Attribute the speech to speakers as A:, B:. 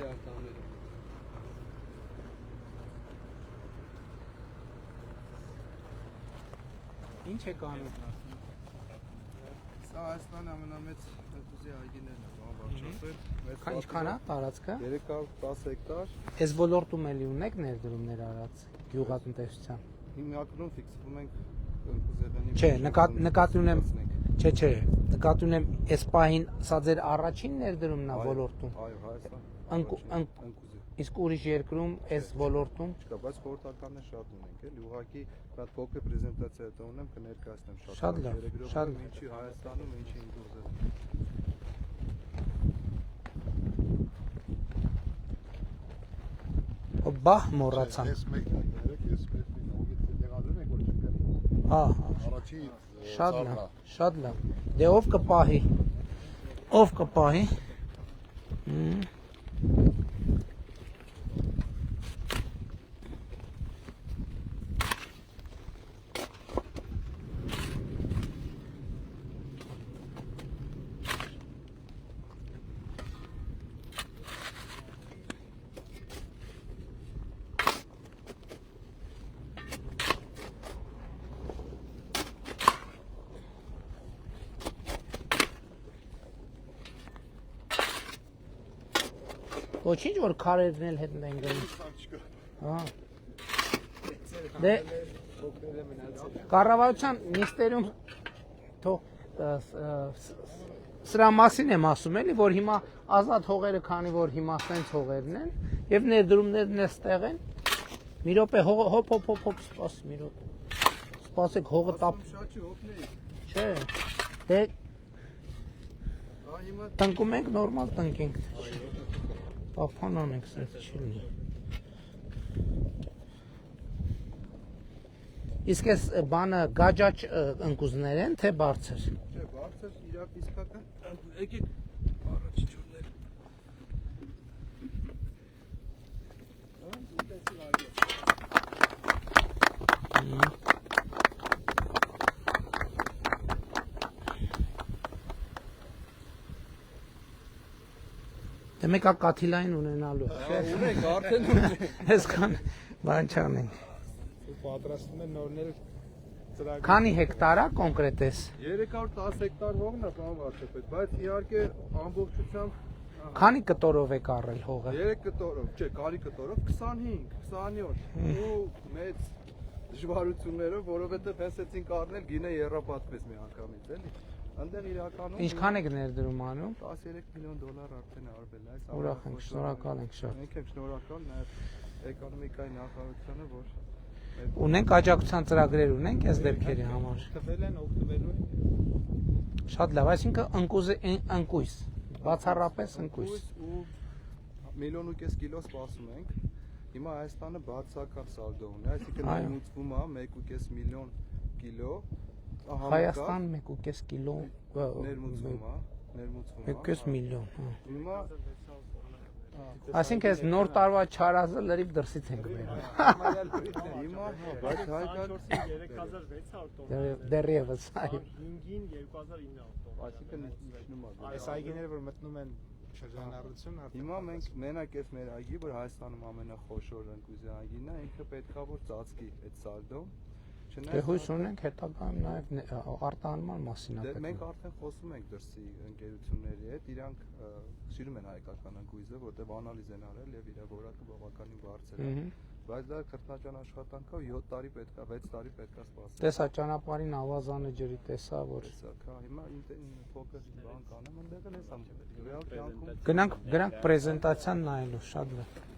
A: արտանները։
B: Ինչ է կանում։
C: Սա Հայաստանի ամենամեծ ուզի այգիներն է, բան վարչապետ։
B: Ինչքան է տարածքը։
C: 310 հեկտար։
B: Այս ոլորտում էլի ունեք ներդրումներ արած գյուղատնտեսության։
C: Հիմնականում ֆիքսվում ենք ընկուզեղանի։
B: Չէ, նկատի ունեմ, չէ, նկատի ունեմ այս պահին սա ձեր առաջին ներդրումն է ոլորտում։
C: Այո, Հայաստան։
B: Իսկ ուրիշ երկրում այս ոլորտում
C: չկա, բայց խորհրդականներ շատ ունենք, էլի ուղղակի շատ փոքր պրեզենտացիա հետո ունեմ կներկայացնեմ շատ։
B: Շատ լավ, շատ լավ։
C: Ինչի Հայաստանում, ինչի ընկուզեղն։
B: բահ մոռացան։
D: Ես մեկն եմ, ես մեկն եմ, ոգի տեղադրում եք որ չկա։
B: Հա,
D: Առաջի
B: շատ լավ։ Դե ով կպահի։ Ով կպահի։ Ոչինչ որ քարերն էլ հետ են գնում։ Հա։ Դե կառավարության նիստերում թող սրա մասին եմ ասում էլի, որ հիմա ազատ հողերը, քանի որ հիմա սենց հողերն են, եւ ներդրումներն էստեղ են։ Մի րոպե հոп, սպաս մի րոպե։ Սպասեք հողը տապ։
C: Շատ չի օգնեի։
B: Չէ։ Դե
C: Հիմա
B: տնկում ենք նորմալ տնկենք։ Պապան անենք, սենց չի լինի։ Իսկ այս բանը գաջաճ ընկուզներ են, թե բարձր։
C: չէ, բարձր իրակ իսկական։ Եկեք առաջի ջուրներ։
B: Դե մեկա կաթիլային ունենալու։
C: Ունենք, արդեն ունենք։
B: Այսքան բան չանենք։
D: պատրաստում են նորներ ծրագրեր։
B: Քանի հեկտար է կոնկրետ էս։
C: 310 հեկտար հողն է, պարոն վարչապետ, բայց իհարկե ամբողջությամբ
B: Քանի կտորով եք առել հողը։
C: 3 կտորով, չէ, կարի կտորով 25, 27 ու մեծ դժվարություններով, որովհետև հեսեցինք առնել գինե երապատվեց մի անգամից, էլի։ Այնտեղ իրականում
B: Ինչքան եք ներդրում անում։
C: 13 միլիոն դոլար արդեն արվել է, այս
B: Ուրախ ենք, շնորհակալ ենք շատ։
C: Մենք ենք շնորհակալ նաև էկոնոմիկայի նախարարությանը, որ
B: Ունենք աջակցության ծրագրեր ունենք այս դեպքերի համար։
D: Տվել են, օգտվելու են։
B: Շատ լավ, այսինքն ընկույզ, բացառապես ընկույզ։
C: ու 1.5 միլիոն կիլո սպասում ենք։ Հիմա Հայաստանը բացական սալդո ունի, այսինքն ներմուծվում է 1.5 միլիոն կիլո։
B: Հայաստան 1.5 կիլո
C: ներմուծվում է,
B: 1.5 միլիոն։
C: Հիմա
B: Այսինքն այս նոր տարվա չարազը լրիվ դրսից ենք բերում։
C: հիմա բայց հայկական
D: 3600 տոննա։
B: Դեռևս, այո։
D: 5-ին 2900
C: այսինքն իջնում է։
D: Այս այգիները որ մտնում են շրջանառություն արդեն։
C: Հիմա մենք մենակ այս մեր այգի, որ Հայաստանում ամենախոշոր ընկույզի այգին է, ինքը պետքա որ ծածկի այդ սալդոն։
B: Դե հույս ունենք հետագայում նաև արտահանման մասին
C: ապա։ Մենք արդեն խոսում ենք դրսի ընկերությունների հետ, իրանք սիրում են հայկական ընկույզը, որտեղ անալիզ են արել եւ իր որակը բավականին բարձր է։ Բայց դա քրտնաջան աշխատանք է, 7 տարի պետքա, 6 տարի պետքա սպասել։
B: Տեսա ճանապարհին ավազանը ջրի տեսա, որ
C: հիմա փոքր բան կանեմ, այնտեղ էլ էս ամ ռեալ կյանքում։
B: Գնանք պրեզենտացիան նայելու, շատ լավ։